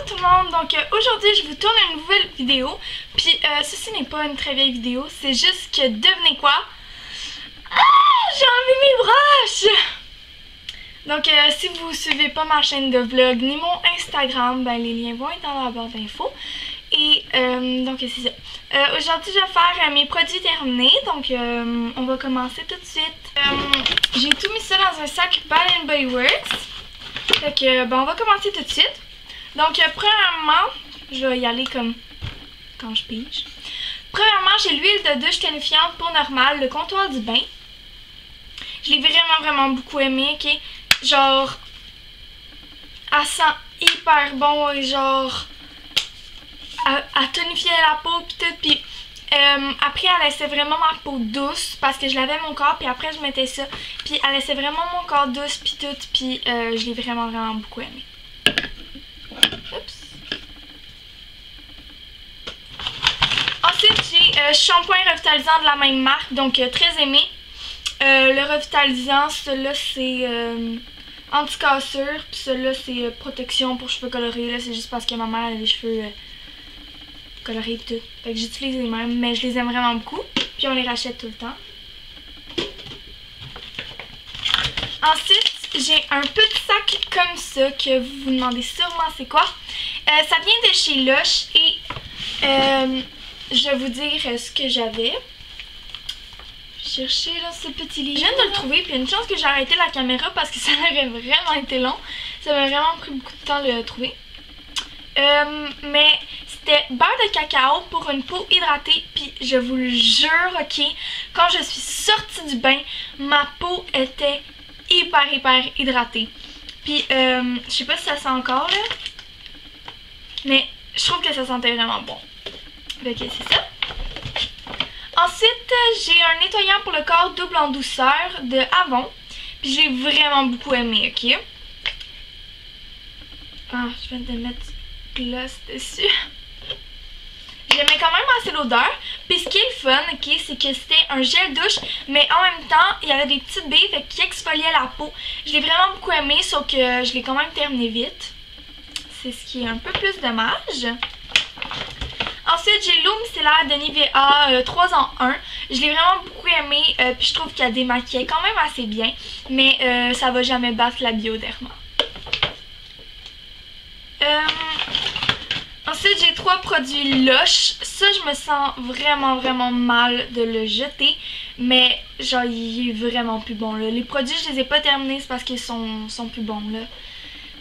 tout le monde, donc aujourd'hui je vous tourne une nouvelle vidéo. Puis ceci n'est pas une très vieille vidéo, c'est juste que devinez quoi? J'ai enlevé mes broches! Donc si vous suivez pas ma chaîne de vlog ni mon Instagram, ben les liens vont être dans la barre d'infos. Et donc c'est ça. Aujourd'hui je vais faire mes produits terminés, donc on va commencer tout de suite. J'ai tout mis ça dans un sac Bath & Body Works. Fait que ben on va commencer tout de suite. Donc premièrement, je vais y aller comme quand je pige. Premièrement, j'ai l'huile de douche tonifiante peau normale, le comptoir du bain. Je l'ai vraiment beaucoup aimé, ok? Genre, elle sent hyper bon et genre, elle tonifiait la peau pis tout, pis après elle laissait vraiment ma peau douce parce que je lavais mon corps, puis après je mettais ça, puis elle laissait vraiment mon corps douce pis tout, pis je l'ai vraiment beaucoup aimé. Oups. Ensuite, j'ai shampoing revitalisant de la même marque, donc très aimé. Le revitalisant, celui-là c'est anti-cassure, puis celui-là c'est protection pour cheveux colorés. Là, c'est juste parce que ma mère a des cheveux colorés et tout. Fait que j'utilise les mêmes, mais je les aime vraiment beaucoup. Puis on les rachète tout le temps. Ensuite, j'ai un petit sac comme ça que vous vous demandez sûrement c'est quoi. Ça vient de chez Lush et je vais vous dire ce que j'avais. Chercher là ce petit livre. Je viens de le trouver, puis une chance que j'ai arrêté la caméra parce que ça aurait vraiment été long. Ça m'a vraiment pris beaucoup de temps de le trouver. Mais c'était beurre de cacao pour une peau hydratée, puis je vous le jure, ok, quand je suis sortie du bain, ma peau était hyper hydratée. Puis je sais pas si ça sent encore là, mais je trouve que ça sentait vraiment bon. Ok, c'est ça. Ensuite, j'ai un nettoyant pour le corps double en douceur de Avon. Puis j'ai vraiment beaucoup aimé, ok? Ah, je viens de mettre du gloss dessus. J'aimais quand même assez l'odeur. Puis ce qui est le fun, ok, c'est que c'était un gel douche, mais en même temps, il y avait des petites billes qui exfoliaient la peau. Je l'ai vraiment beaucoup aimé, sauf que je l'ai quand même terminé vite. C'est ce qui est un peu plus dommage. Ensuite, j'ai l'eau micellaire de Nivea 3 en 1. Je l'ai vraiment beaucoup aimé, puis je trouve qu'elle démaquillait quand même assez bien. Mais ça va jamais battre la Bioderma. Ensuite, j'ai 3 produits Lush. Ça, je me sens vraiment mal de le jeter. Mais genre, il est vraiment plus bon là. Les produits, je les ai pas terminés, c'est parce qu'ils sont plus bons là.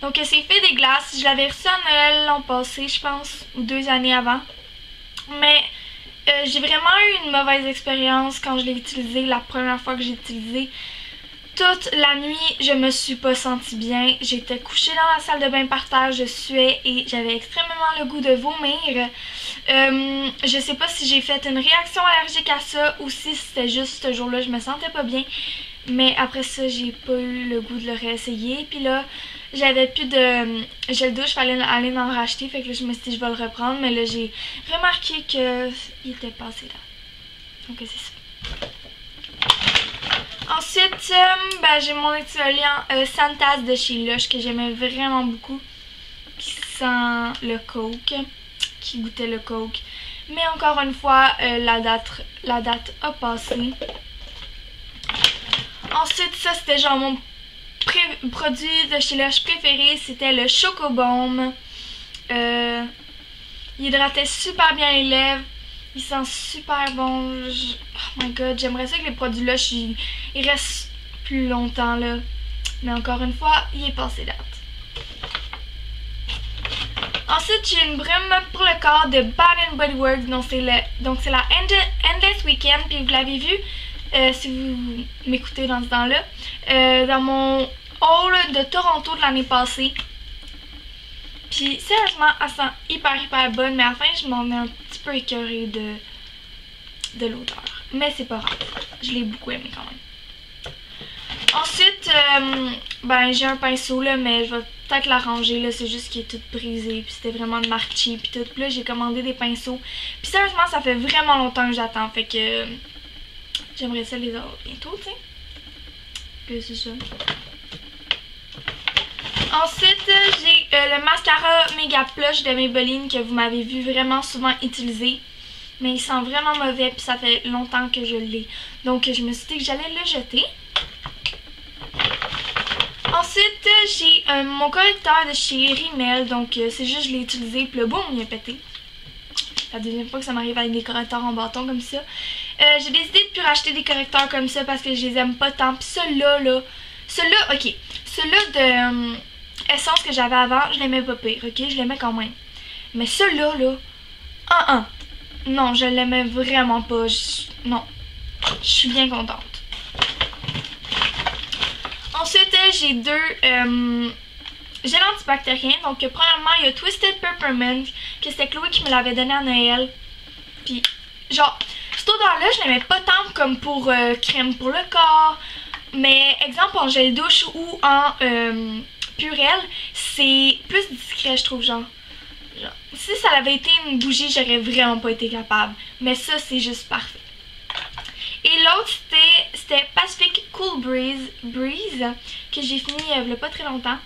Donc, c'est fait des glaces. Je l'avais reçu à Noël l'an passé, je pense, ou 2 années avant. Mais j'ai vraiment eu une mauvaise expérience quand je l'ai utilisé, la première fois que j'ai utilisé. Toute la nuit, je me suis pas sentie bien. J'étais couchée dans la salle de bain par terre, je suais et j'avais extrêmement le goût de vomir. Je sais pas si j'ai fait une réaction allergique à ça ou si c'était juste ce jour-là, je me sentais pas bien. Mais après ça, j'ai pas eu le goût de le réessayer. Puis là, j'avais plus de gel douche, fallait aller en racheter. Fait que là, je me suis dit, je vais le reprendre. Mais là, j'ai remarqué qu'il était passé là. Donc, c'est ça. Ensuite, ben, j'ai mon exfoliant Santas de chez Lush que j'aimais vraiment beaucoup. Qui sent le coke. Qui goûtait le coke. Mais encore une fois, la date a passé. Ensuite, ça c'était genre mon produit de chez Lush préféré, c'était le Chocobaume. Il hydratait super bien les lèvres, il sent super bon. Oh my god, j'aimerais ça que les produits Lush ils restent plus longtemps là. Mais encore une fois, il est passé date. Ensuite, j'ai une brume pour le corps de Bath & Body Works, donc c'est la Endless Weekend, puis vous l'avez vu. Si vous m'écoutez dans ce temps-là, dans mon haul de Toronto de l'année passée. Puis sérieusement, elle sent hyper bonne, mais à la fin, je m'en ai un petit peu écœurée de l'odeur. Mais c'est pas grave, je l'ai beaucoup aimé quand même. Ensuite, ben j'ai un pinceau là, mais je vais peut-être l'arranger là, c'est juste qu'il est tout brisé, puis c'était vraiment de marque cheap, puis tout. Puis là, j'ai commandé des pinceaux. Puis sérieusement, ça fait vraiment longtemps que j'attends, fait que j'aimerais ça les avoir bientôt, tu sais. Que c'est ça. Ensuite, j'ai le mascara Mega Plush de Maybelline que vous m'avez vu vraiment souvent utiliser. Mais il sent vraiment mauvais puis ça fait longtemps que je l'ai. Donc je me suis dit que j'allais le jeter. Ensuite, j'ai mon correcteur de chez Rimmel. Donc c'est juste je l'ai utilisé puis le boum, il a pété. La deuxième fois que ça m'arrive avec des correcteurs en bâton comme ça. J'ai décidé de plus racheter des correcteurs comme ça parce que je les aime pas tant. Puis ceux-là, ok. Ceux-là de Essence que j'avais avant, je l'aimais pas pire, ok? Je l'aimais quand même. Mais ceux-là, non, je l'aimais vraiment pas. Non, je suis bien contente. Ensuite, j'ai deux gels antibactériens. Donc, premièrement, il y a Twisted Peppermint, que c'était Chloé qui me l'avait donné à Noël. Puis, genre, cette odeur-là, je l'aimais pas tant comme pour crème pour le corps. Mais, exemple, en gel douche ou en purelle, c'est plus discret, je trouve, genre. Si ça avait été une bougie, j'aurais vraiment pas été capable. Mais ça, c'est juste parfait. Et l'autre, c'était Pacific Cool Breeze, que j'ai fini il y a pas très longtemps.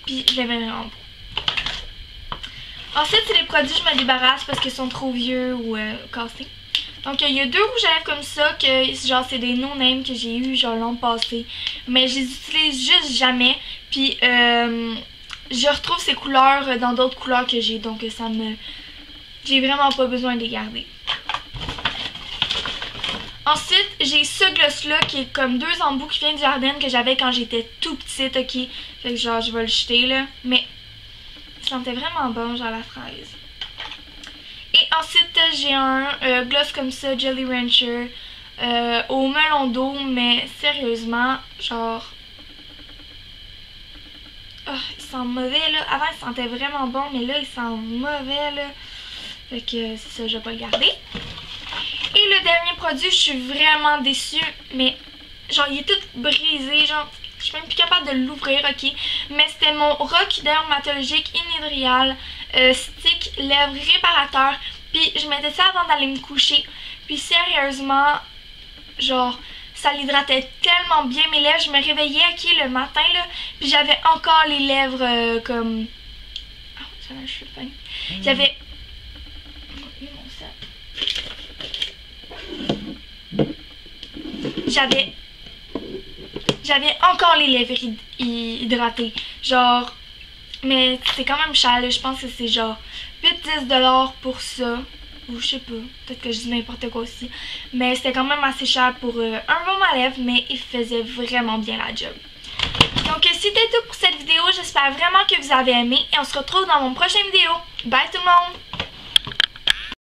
Puis je l'aimais vraiment pas. Ensuite, c'est les produits je me débarrasse parce qu'ils sont trop vieux ou cassés. Donc, il y a deux rouges à lèvres comme ça, que genre c'est des no-name que j'ai eu genre l'an passé. Mais je les utilise juste jamais. Puis, je retrouve ces couleurs dans d'autres couleurs que j'ai. Donc, j'ai vraiment pas besoin de les garder. Ensuite, j'ai ce gloss-là qui est comme deux embouts qui vient du jardin que j'avais quand j'étais tout petite, ok? Fait que genre, je vais le jeter, là. Mais, il sentait vraiment bon, genre la fraise. Et ensuite, j'ai un gloss comme ça, Jelly Rancher, au melon d'eau, mais sérieusement, genre... Oh, il sent mauvais, là. Avant, il sentait vraiment bon, mais là, il sent mauvais, là. Fait que, c'est ça, je vais pas le garder. Et le dernier produit, je suis vraiment déçue, mais genre il est tout brisé, genre je suis même plus capable de l'ouvrir, ok. Mais c'était mon Rock dermatologique inhydrial stick lèvres réparateur. Puis je mettais ça avant d'aller me coucher. Puis sérieusement, genre ça l'hydratait tellement bien mes lèvres. Je me réveillais, ok, le matin là, puis j'avais encore les lèvres comme... Oh, ça va, je suis funny. J'avais... J'avais encore les lèvres hydratées. Genre, mais c'est quand même cher, là. Je pense que c'est genre 8-10 $ pour ça. Ou je sais pas, peut-être que je dis n'importe quoi aussi. Mais c'était quand même assez cher pour un baume à lèvres, mais il faisait vraiment bien la job. Donc c'était tout pour cette vidéo. J'espère vraiment que vous avez aimé. Et on se retrouve dans mon prochaine vidéo. Bye tout le monde!